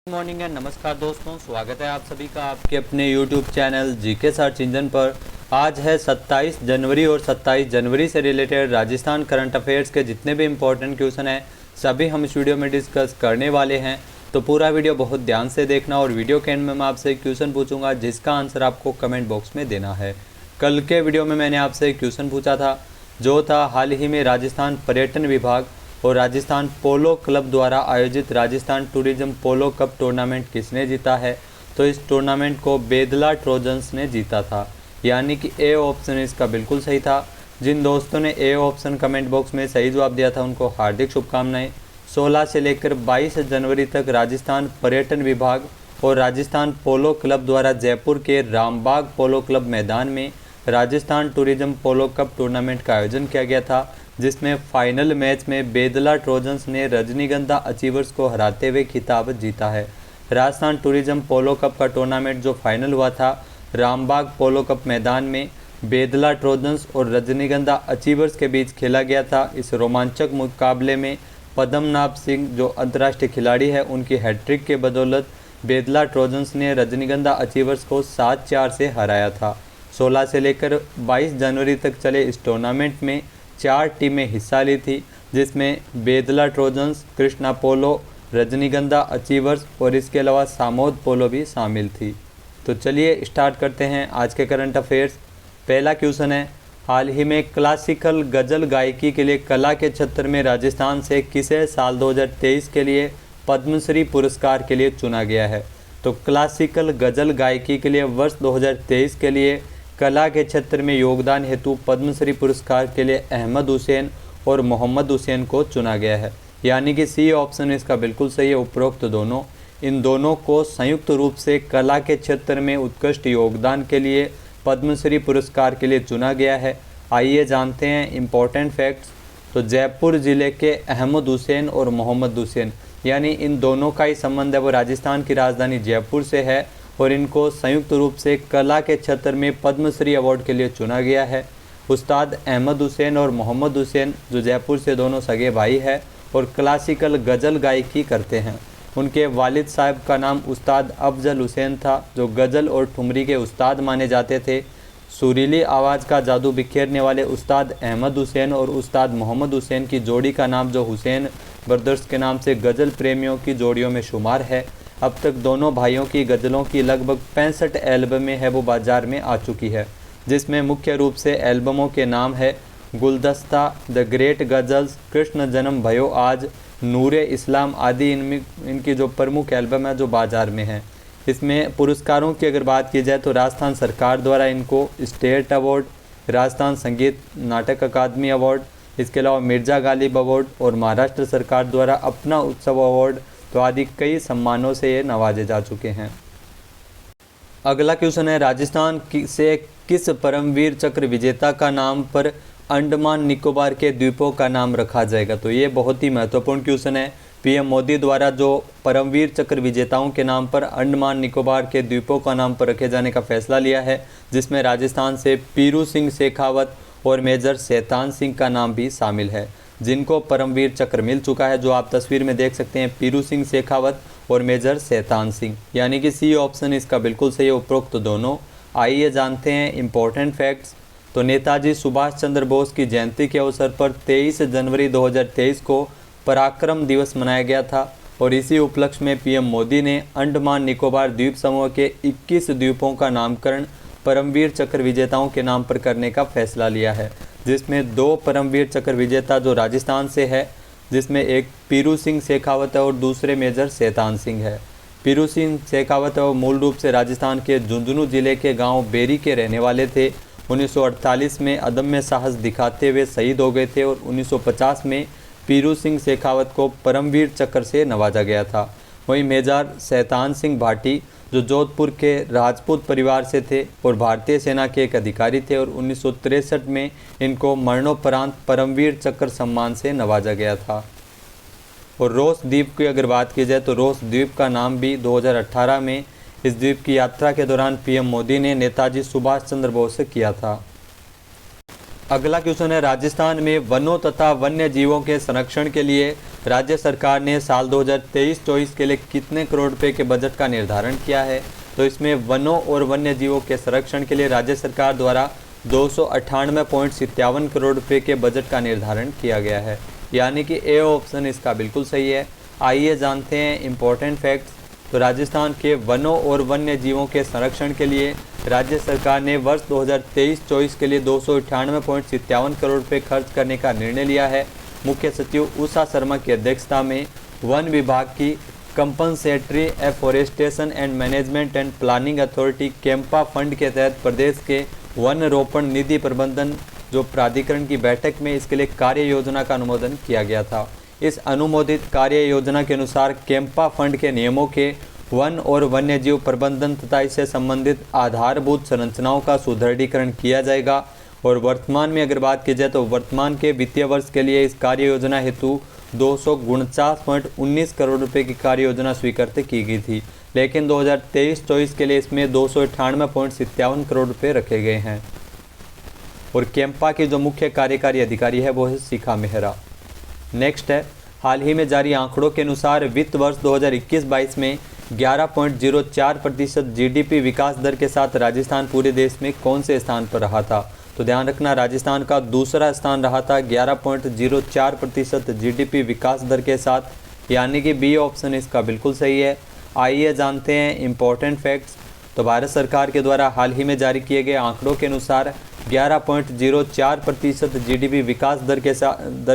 Good morning and नमस्कार दोस्तों, स्वागत है आप सभी का आपके अपने YouTube channel GK search engine पर। आज है 27 जनवरी और 27 जनवरी से रिलेटेड राजस्थान करंट अफेयर्स के जितने भी इम्पोर्टेंट क्वेश्चन हैं सभी हम इस वीडियो में डिस्कस करने वाले हैं। तो पूरा वीडियो बहुत ध्यान से देखना और वीडियो के एंड में मैं आपसे क्वेश्चन पूछूंगा जिसका आंसर आपको कमेंट बॉक्स में देना है। कल के वीडियो में मैंने आपसे एक क्वेश्चन पूछा था जो था हाल ही में राजस्थान पर्यटन विभाग और राजस्थान पोलो क्लब द्वारा आयोजित राजस्थान टूरिज्म पोलो कप टूर्नामेंट किसने जीता है। तो इस टूर्नामेंट को बेदला ट्रोजन्स ने जीता था, यानी कि ए ऑप्शन इसका बिल्कुल सही था। जिन दोस्तों ने ए ऑप्शन कमेंट बॉक्स में सही जवाब दिया था उनको हार्दिक शुभकामनाएं। 16 से लेकर 22 जनवरी तक राजस्थान पर्यटन विभाग और राजस्थान पोलो क्लब द्वारा जयपुर के रामबाग पोलो क्लब मैदान में राजस्थान टूरिज्म पोलो कप टूर्नामेंट का आयोजन किया गया था, जिसमें फाइनल मैच में बेदला ट्रोजन्स ने रजनीगंधा अचीवर्स को हराते हुए खिताब जीता है। राजस्थान टूरिज्म पोलो कप का टूर्नामेंट जो फाइनल हुआ था रामबाग पोलो कप मैदान में बेदला ट्रोजन्स और रजनीगंधा अचीवर्स के बीच खेला गया था। इस रोमांचक मुकाबले में पद्मनाभ सिंह जो अंतर्राष्ट्रीय खिलाड़ी है उनकी हैट्रिक के बदौलत बेदला ट्रोजन्स ने रजनीगंधा अचीवर्स को 7-4 से हराया था। 16 से लेकर 22 जनवरी तक चले इस टूर्नामेंट में 4 टीमें हिस्सा ली थी, जिसमें बेदला ट्रोजन्स, कृष्णा पोलो, रजनीगंधा अचीवर्स और इसके अलावा सामोद पोलो भी शामिल थी। तो चलिए स्टार्ट करते हैं आज के करंट अफेयर्स। पहला क्वेश्चन है, हाल ही में क्लासिकल गज़ल गायकी के लिए कला के क्षेत्र में राजस्थान से किसे साल 2023 के लिए पद्मश्री पुरस्कार के लिए चुना गया है। तो क्लासिकल गज़ल गायकी के लिए वर्ष 2023 के लिए कला के क्षेत्र में योगदान हेतु पद्मश्री पुरस्कार के लिए अहमद हुसैन और मोहम्मद हुसैन को चुना गया है, यानी कि सी ऑप्शन इसका बिल्कुल सही है। उपरोक्त दोनों इन दोनों को संयुक्त रूप से कला के क्षेत्र में उत्कृष्ट योगदान के लिए पद्मश्री पुरस्कार के लिए चुना गया है। आइए जानते हैं इम्पोर्टेंट फैक्ट्स। तो जयपुर ज़िले के अहमद हुसैन और मोहम्मद हुसैन, यानी इन दोनों का ही संबंध है वो राजस्थान की राजधानी जयपुर से है और इनको संयुक्त रूप से कला के क्षेत्र में पद्मश्री अवार्ड के लिए चुना गया है। उस्ताद अहमद हुसैन और मोहम्मद हुसैन जो जयपुर से दोनों सगे भाई हैं और क्लासिकल गज़ल गायकी करते हैं। उनके वालिद साहब का नाम उस्ताद अफजल हुसैन था जो गज़ल और ठुमरी के उस्ताद माने जाते थे। सुरीली आवाज़ का जादू बिखेरने वाले उस्ताद अहमद हुसैन और उस्ताद मोहम्मद हुसैन की जोड़ी का नाम जो हुसैन ब्रदर्स के नाम से गज़ल प्रेमियों की जोड़ियों में शुमार है। अब तक दोनों भाइयों की गज़लों की लगभग 65 एल्बमें है वो बाज़ार में आ चुकी है, जिसमें मुख्य रूप से एल्बमों के नाम है गुलदस्ता, द ग्रेट गज़ल्स, कृष्ण जन्म भयो आज, नूरे इस्लाम आदि। इनकी जो प्रमुख एल्बम है जो बाज़ार में है। इसमें पुरस्कारों की अगर बात की जाए तो राजस्थान सरकार द्वारा इनको स्टेट अवार्ड, राजस्थान संगीत नाटक अकादमी अवार्ड, इसके अलावा मिर्ज़ा गालिब अवार्ड और महाराष्ट्र सरकार द्वारा अपना उत्सव अवार्ड तो आदि कई सम्मानों से ये नवाजे जा चुके हैं। अगला क्वेश्चन है, राजस्थान से किस परमवीर चक्र विजेता का नाम पर अंडमान निकोबार के द्वीपों का नाम रखा जाएगा। तो ये बहुत ही महत्वपूर्ण क्वेश्चन है। पीएम मोदी द्वारा जो परमवीर चक्र विजेताओं के नाम पर अंडमान निकोबार के द्वीपों का नाम पर रखे जाने का फैसला लिया है, जिसमें राजस्थान से पीरू सिंह शेखावत और मेजर शैतान सिंह का नाम भी शामिल है, जिनको परमवीर चक्र मिल चुका है, जो आप तस्वीर में देख सकते हैं, पीरू सिंह शेखावत और मेजर शैतान सिंह, यानी कि सी ऑप्शन इसका बिल्कुल सही है। उपरोक्त दोनों। आइए जानते हैं इम्पोर्टेंट फैक्ट्स। तो नेताजी सुभाष चंद्र बोस की जयंती के अवसर पर 23 जनवरी 2023 को पराक्रम दिवस मनाया गया था और इसी उपलक्ष्य में पीएम मोदी ने अंडमान निकोबार द्वीप समूह के 21 द्वीपों का नामकरण परमवीर चक्र विजेताओं के नाम पर करने का फैसला लिया है, जिसमें 2 परमवीर चक्र विजेता जो राजस्थान से है, जिसमें एक पीरू सिंह शेखावत है और दूसरे मेजर शैतान सिंह है। पीरू सिंह शेखावत है वो मूल रूप से राजस्थान के झुंझुनू जिले के गांव बेरी के रहने वाले थे। 1948 में अदम्य साहस दिखाते हुए शहीद हो गए थे और 1950 में पीरू सिंह शेखावत को परमवीर चक्र से नवाजा गया था। वहीं मेजर शैतान सिंह भाटी जो जोधपुर के राजपूत परिवार से थे और भारतीय सेना के एक अधिकारी थे और 1963 में इनको मरणोपरांत परमवीर चक्र सम्मान से नवाजा गया था। और रोस द्वीप की अगर बात की जाए तो रोस द्वीप का नाम भी 2018 में इस द्वीप की यात्रा के दौरान पीएम मोदी ने नेताजी सुभाष चंद्र बोस से किया था। अगला क्वेश्चन है, राजस्थान में वनों तथा वन्य जीवों के संरक्षण के लिए राज्य सरकार ने साल 2023-24 के लिए कितने करोड़ रुपए के बजट का निर्धारण किया है? तो इसमें वनों और वन्य जीवों के संरक्षण के लिए राज्य सरकार द्वारा 298.57 करोड़ रुपए के बजट का निर्धारण किया गया है, यानी कि ए ऑप्शन इसका बिल्कुल सही है। आइए जानते हैं इम्पोर्टेंट फैक्ट्स। तो राजस्थान के वनों और वन्य जीवों के संरक्षण के लिए राज्य सरकार ने वर्ष 2023-24 के लिए 298.57 करोड़ रुपए खर्च करने का निर्णय लिया है। मुख्य सचिव उषा शर्मा की अध्यक्षता में वन विभाग की compensatory afforestation and management and planning authority CAMPA fund के तहत प्रदेश के वन रोपण निधि प्रबंधन जो प्राधिकरण की बैठक में इसके लिए कार्य योजना का अनुमोदन किया गया था। इस अनुमोदित कार्य योजना के अनुसार कैंपा फंड के नियमों के वन और वन्यजीव प्रबंधन तथा इससे संबंधित आधारभूत संरचनाओं का सुदृढ़ीकरण किया जाएगा। और वर्तमान में अगर बात की जाए तो वर्तमान के वित्तीय वर्ष के लिए इस कार्य योजना हेतु 249.19 करोड़ रुपए की कार्य योजना स्वीकृत की गई थी, लेकिन 2023-24 के लिए इसमें 298.57 करोड़ रुपए रखे गए हैं। और कैंपा की जो मुख्य कार्यकारी अधिकारी है वो है शिखा मेहरा। नेक्स्ट है, हाल ही में जारी आंकड़ों के अनुसार वित्त वर्ष 2021-22 में 11.04% जीडीपी विकास दर के साथ राजस्थान पूरे देश में कौन से स्थान पर रहा था? तो ध्यान रखना, राजस्थान का दूसरा स्थान रहा था 11.04% जीडीपी विकास दर के साथ, यानी कि बी ऑप्शन इसका बिल्कुल सही है। आइए जानते हैं इम्पोर्टेंट फैक्ट्स। तो भारत सरकार के द्वारा हाल ही में जारी किए गए आंकड़ों के अनुसार 11.04% जीडीपी विकास दर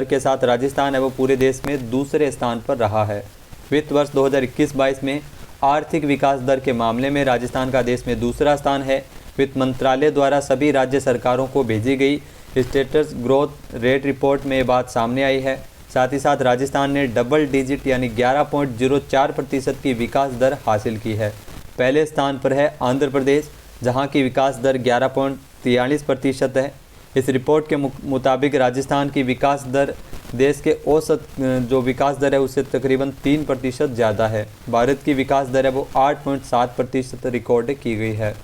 के साथ राजस्थान है वो पूरे देश में दूसरे स्थान पर रहा है। वित्त वर्ष 2021-22 में आर्थिक विकास दर के मामले में राजस्थान का देश में दूसरा स्थान है। वित्त मंत्रालय द्वारा सभी राज्य सरकारों को भेजी गई स्टेटस ग्रोथ रेट रिपोर्ट में ये बात सामने आई है। साथ ही साथ राजस्थान ने डबल डिजिट यानी 11.04% की विकास दर हासिल की है। पहले स्थान पर है आंध्र प्रदेश, जहां की विकास दर 11.43% है। इस रिपोर्ट के मुताबिक राजस्थान की विकास दर देश के औसत जो विकास दर है उससे तकरीबन 3% ज़्यादा है। भारत की विकास दर है वो 8.7% रिकॉर्ड की गई है।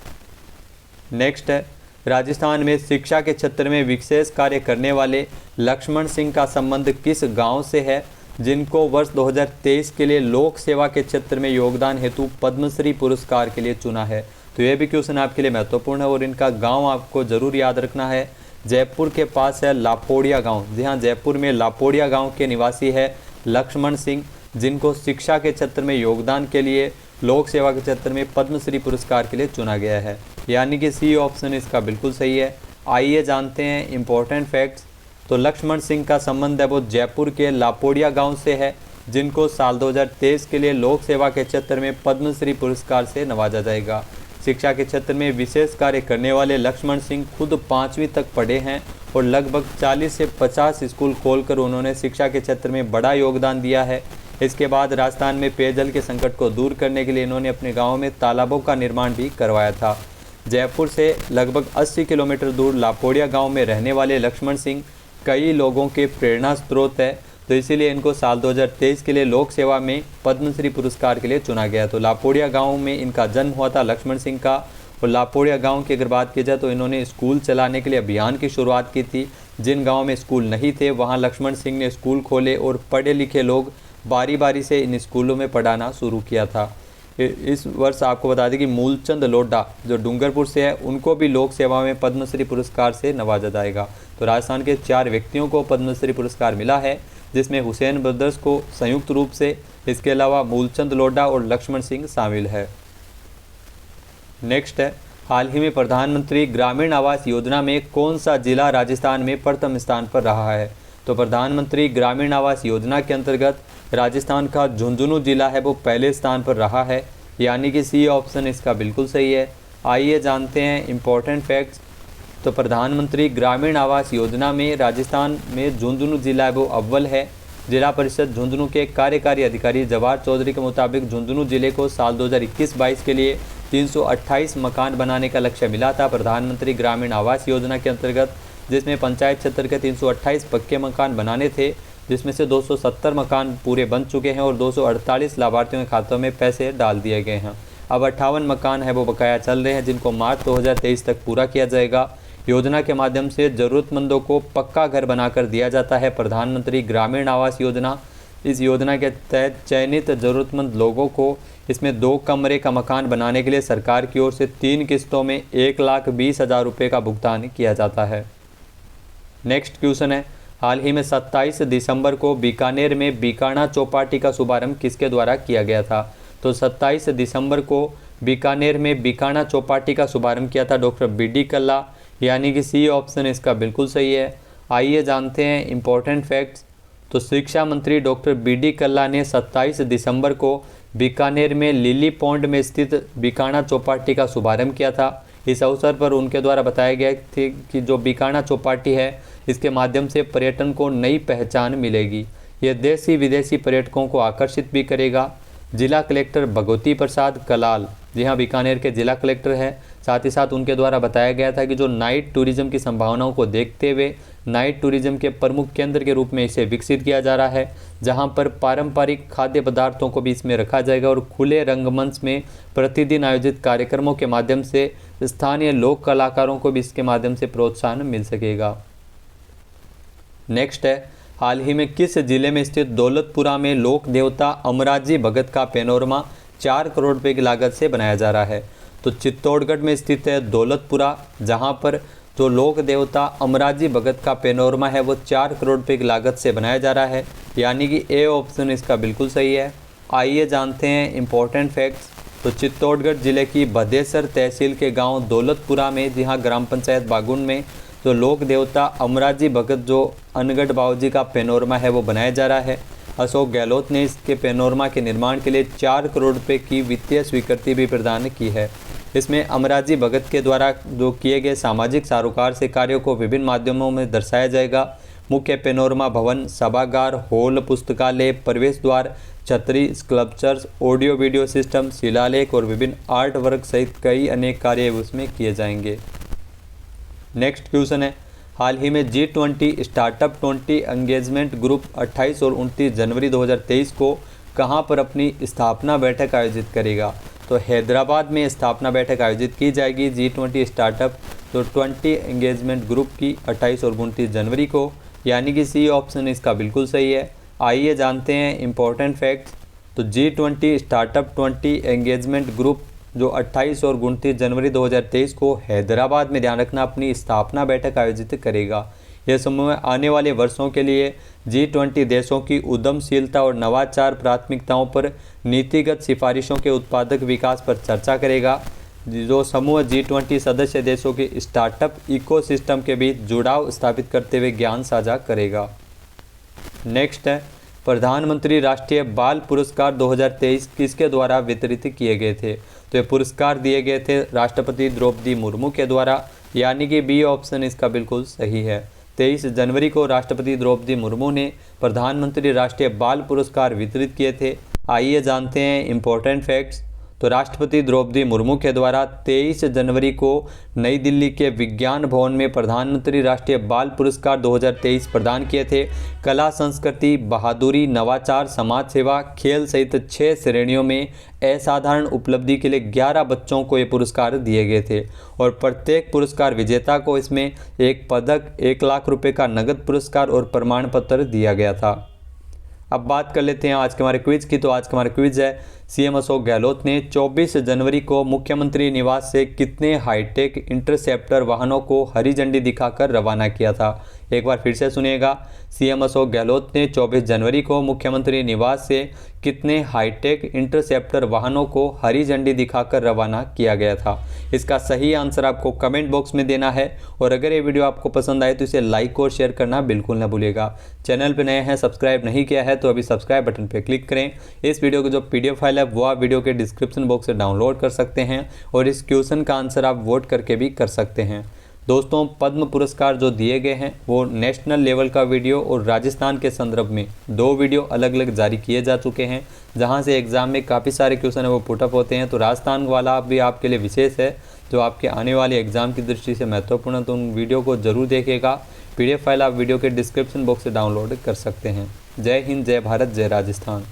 नेक्स्ट है, राजस्थान में शिक्षा के क्षेत्र में विशेष कार्य करने वाले लक्ष्मण सिंह का संबंध किस गांव से है, जिनको वर्ष 2023 के लिए लोक सेवा के क्षेत्र में योगदान हेतु पद्मश्री पुरस्कार के लिए चुना है? तो ये भी क्वेश्चन आपके लिए महत्वपूर्ण है और इनका गांव आपको ज़रूर याद रखना है। जयपुर के पास है लापोड़िया गांव। जी हाँ, जयपुर में लापोड़िया गांव के निवासी है लक्ष्मण सिंह, जिनको शिक्षा के क्षेत्र में योगदान के लिए लोक सेवा के क्षेत्र में पद्मश्री पुरस्कार के लिए चुना गया है, यानी कि सी ऑप्शन इसका बिल्कुल सही है। आइए जानते हैं इम्पोर्टेंट फैक्ट्स। तो लक्ष्मण सिंह का संबंध है वो जयपुर के लापोड़िया गांव से है, जिनको साल 2023 के लिए लोक सेवा के क्षेत्र में पद्मश्री पुरस्कार से नवाजा जाएगा। शिक्षा के क्षेत्र में विशेष कार्य करने वाले लक्ष्मण सिंह खुद 5वीं तक पढ़े हैं और लगभग 40 से 50 स्कूल खोलकर उन्होंने शिक्षा के क्षेत्र में बड़ा योगदान दिया है। इसके बाद राजस्थान में पेयजल के संकट को दूर करने के लिए इन्होंने अपने गाँव में तालाबों का निर्माण भी करवाया था। जयपुर से लगभग 80 किलोमीटर दूर लापोड़िया गाँव में रहने वाले लक्ष्मण सिंह कई लोगों के प्रेरणा स्रोत है, तो इसीलिए इनको साल 2023 के लिए लोक सेवा में पद्मश्री पुरस्कार के लिए चुना गया। तो लापोड़िया गांव में इनका जन्म हुआ था लक्ष्मण सिंह का। और लापोड़िया गांव की अगर बात की जाए तो इन्होंने स्कूल चलाने के लिए अभियान की शुरुआत की थी। जिन गाँव में स्कूल नहीं थे वहाँ लक्ष्मण सिंह ने स्कूल खोले और पढ़े लिखे लोग बारी बारी से इन स्कूलों में पढ़ाना शुरू किया था। इस वर्ष आपको बता दें कि मूलचंद लोढ़ा जो डूंगरपुर से है उनको भी लोक सेवा में पद्मश्री पुरस्कार से नवाजा जाएगा। तो राजस्थान के 4 व्यक्तियों को पद्मश्री पुरस्कार मिला है, जिसमें हुसैन ब्रदर्स को संयुक्त रूप से, इसके अलावा मूलचंद लोढ़ा और लक्ष्मण सिंह शामिल है। नेक्स्ट है, हाल ही में प्रधानमंत्री ग्रामीण आवास योजना में कौन सा जिला राजस्थान में प्रथम स्थान पर रहा है? तो प्रधानमंत्री ग्रामीण आवास योजना के अंतर्गत राजस्थान का झुंझुनू जिला है वो पहले स्थान पर रहा है, यानी कि सी ऑप्शन इसका बिल्कुल सही है। आइए जानते हैं इम्पोर्टेंट फैक्ट्स। तो प्रधानमंत्री ग्रामीण आवास योजना में राजस्थान में झुंझुनू जिला वो अव्वल है। जिला परिषद झुंझुनू के कार्यकारी अधिकारी जवाहर चौधरी के मुताबिक झुंझुनू जिले को साल 2021-22 के लिए 328 मकान बनाने का लक्ष्य मिला था प्रधानमंत्री ग्रामीण आवास योजना के अंतर्गत, जिसमें पंचायत क्षेत्र के 328 पक्के मकान बनाने थे, जिसमें से 270 मकान पूरे बन चुके हैं और 248 लाभार्थियों के खातों में पैसे डाल दिए गए हैं। अब 58 मकान है वो बकाया चल रहे हैं, जिनको मार्च 2023 तक पूरा किया जाएगा। योजना के माध्यम से ज़रूरतमंदों को पक्का घर बनाकर दिया जाता है। प्रधानमंत्री ग्रामीण आवास योजना, इस योजना के तहत चयनित ज़रूरतमंद लोगों को इसमें 2 कमरे का मकान बनाने के लिए सरकार की ओर से 3 किस्तों में 1,20,000 रुपये का भुगतान किया जाता है। नेक्स्ट क्वेश्चन है, हाल ही में 27 दिसंबर को बीकानेर में बीकाणा चौपाटी का शुभारंभ किसके द्वारा किया गया था? तो 27 दिसंबर को बीकानेर में बीकाणा चौपाटी का शुभारंभ किया था डॉक्टर BD कल्ला, यानी कि सी ऑप्शन इसका बिल्कुल सही है। आइए जानते हैं इंपॉर्टेंट फैक्ट्स। तो शिक्षा मंत्री डॉक्टर BD कल्ला ने 27 दिसंबर को बीकानेर में लिली पॉन्ड में स्थित बीकाणा चौपाटी का शुभारंभ किया था। इस अवसर पर उनके द्वारा बताया गया था कि जो बीकाणा चौपाटी है, इसके माध्यम से पर्यटन को नई पहचान मिलेगी। यह देशी विदेशी पर्यटकों को आकर्षित भी करेगा। जिला कलेक्टर भगवती प्रसाद कलाल, जी हाँ, बीकानेर के जिला कलेक्टर है। साथ ही साथ उनके द्वारा बताया गया था कि जो नाइट टूरिज्म की संभावनाओं को देखते हुए नाइट टूरिज्म के प्रमुख केंद्र के रूप में इसे विकसित किया जा रहा है, जहां पर पारंपरिक खाद्य पदार्थों को भी इसमें रखा जाएगा और खुले रंगमंच में प्रतिदिन आयोजित कार्यक्रमों के माध्यम से स्थानीय लोक कलाकारों को भी इसके माध्यम से प्रोत्साहन मिल सकेगा। नेक्स्ट है, हाल ही में किस जिले में स्थित दौलतपुरा में लोक देवता अमराजी भगत का पैनोरमा 4 करोड़ रुपए की लागत से बनाया जा रहा है? तो चित्तौड़गढ़ में स्थित है दौलतपुरा, जहां पर जो लोक देवता अमराजी भगत का पैनोरमा है वो 4 करोड़ रुपए की लागत से बनाया जा रहा है, यानी कि ए ऑप्शन इसका बिल्कुल सही है। आइए जानते हैं इंपॉर्टेंट फैक्ट्स। तो चित्तौड़गढ़ जिले की बदेसर तहसील के गांव दौलतपुरा में, जी हाँ, ग्राम पंचायत बागुन में जो लोक देवता अमराजी भगत जो अनगढ़ बाबूजी का पैनोरमा है वो बनाया जा रहा है। अशोक गहलोत ने इसके पैनोरमा के निर्माण के लिए 4 करोड़ रुपए की वित्तीय स्वीकृति भी प्रदान की है। इसमें अमराजी भगत के द्वारा जो किए गए सामाजिक सारोकार से कार्यों को विभिन्न माध्यमों में दर्शाया जाएगा। मुख्य पैनोरमा भवन, सभागार, हॉल, पुस्तकालय, प्रवेश द्वार, छतरी, स्कल्पचर्स, ऑडियो वीडियो सिस्टम, शिलालेख और विभिन्न आर्ट वर्क सहित कई अनेक कार्य उसमें किए जाएंगे। नेक्स्ट क्वेश्चन है, हाल ही में G20 स्टार्टअप 20 एंगेजमेंट ग्रुप 28 और 29 जनवरी 2023 को कहां पर अपनी स्थापना बैठक आयोजित करेगा? तो हैदराबाद में स्थापना बैठक आयोजित की जाएगी G20 स्टार्टअप तो 20 एंगेजमेंट ग्रुप की 28 और 29 जनवरी को, यानी कि सी ऑप्शन इसका बिल्कुल सही है। आइए जानते हैं इंपॉर्टेंट फैक्ट्स। तो G20 स्टार्टअप 20 एंगेजमेंट ग्रुप जो 28 और 29 जनवरी 2023 को हैदराबाद में, ध्यान रखना, अपनी स्थापना बैठक आयोजित करेगा। यह समूह आने वाले वर्षों के लिए G20 देशों की उद्यमशीलता और नवाचार प्राथमिकताओं पर नीतिगत सिफारिशों के उत्पादक विकास पर चर्चा करेगा। जो समूह G20 सदस्य देशों के स्टार्टअप इकोसिस्टम के बीच जुड़ाव स्थापित करते हुए ज्ञान साझा करेगा। नेक्स्ट है, प्रधानमंत्री राष्ट्रीय बाल पुरस्कार 2023 किसके द्वारा वितरित किए गए थे? तो ये पुरस्कार दिए गए थे राष्ट्रपति द्रौपदी मुर्मू के द्वारा, यानी कि बी ऑप्शन इसका बिल्कुल सही है। 23 जनवरी को राष्ट्रपति द्रौपदी मुर्मू ने प्रधानमंत्री राष्ट्रीय बाल पुरस्कार वितरित किए थे। आइए जानते हैं इंपॉर्टेंट फैक्ट्स। तो राष्ट्रपति द्रौपदी मुर्मू के द्वारा 23 जनवरी को नई दिल्ली के विज्ञान भवन में प्रधानमंत्री राष्ट्रीय बाल पुरस्कार 2023 प्रदान किए थे। कला, संस्कृति, बहादुरी, नवाचार, समाज सेवा, खेल सहित 6 श्रेणियों में असाधारण उपलब्धि के लिए 11 बच्चों को ये पुरस्कार दिए गए थे और प्रत्येक पुरस्कार विजेता को इसमें एक पदक, 1 लाख रुपए का नगद पुरस्कार और प्रमाण पत्र दिया गया था। अब बात कर लेते हैं आज के हमारे क्विज की। तो आज का हमारा क्विज है, सीएम अशोक गहलोत ने 24 जनवरी को मुख्यमंत्री निवास से कितने हाईटेक इंटरसेप्टर वाहनों को हरी झंडी दिखाकर रवाना किया था? एक बार फिर से सुनिएगा। सीएम अशोक गहलोत ने 24 जनवरी को मुख्यमंत्री निवास से कितने हाईटेक इंटरसेप्टर वाहनों को हरी झंडी दिखाकर रवाना किया गया था? इसका सही आंसर आपको कमेंट बॉक्स में देना है और अगर ये वीडियो आपको पसंद आए तो इसे लाइक और शेयर करना बिल्कुल ना भूलिएगा। चैनल पर नए हैं, सब्सक्राइब नहीं किया है तो अभी सब्सक्राइब बटन पर क्लिक करें। इस वीडियो की जो PDF फाइल है वो आप वीडियो के डिस्क्रिप्शन बॉक्स से डाउनलोड कर सकते हैं और इस क्वेश्चन का आंसर आप वोट करके भी कर सकते हैं। दोस्तों, पद्म पुरस्कार जो दिए गए हैं वो नेशनल लेवल का वीडियो और राजस्थान के संदर्भ में 2 वीडियो अलग अलग जारी किए जा चुके हैं, जहां से एग्जाम में काफ़ी सारे क्वेश्चन है वो पुटअप होते हैं। तो राजस्थान वाला भी आपके लिए विशेष है, जो आपके आने वाले एग्जाम की दृष्टि से महत्वपूर्ण है, तो उन वीडियो को जरूर देखिएगा। PDF फाइल आप वीडियो के डिस्क्रिप्शन बॉक्स से डाउनलोड कर सकते हैं। जय हिंद, जय भारत, जय राजस्थान।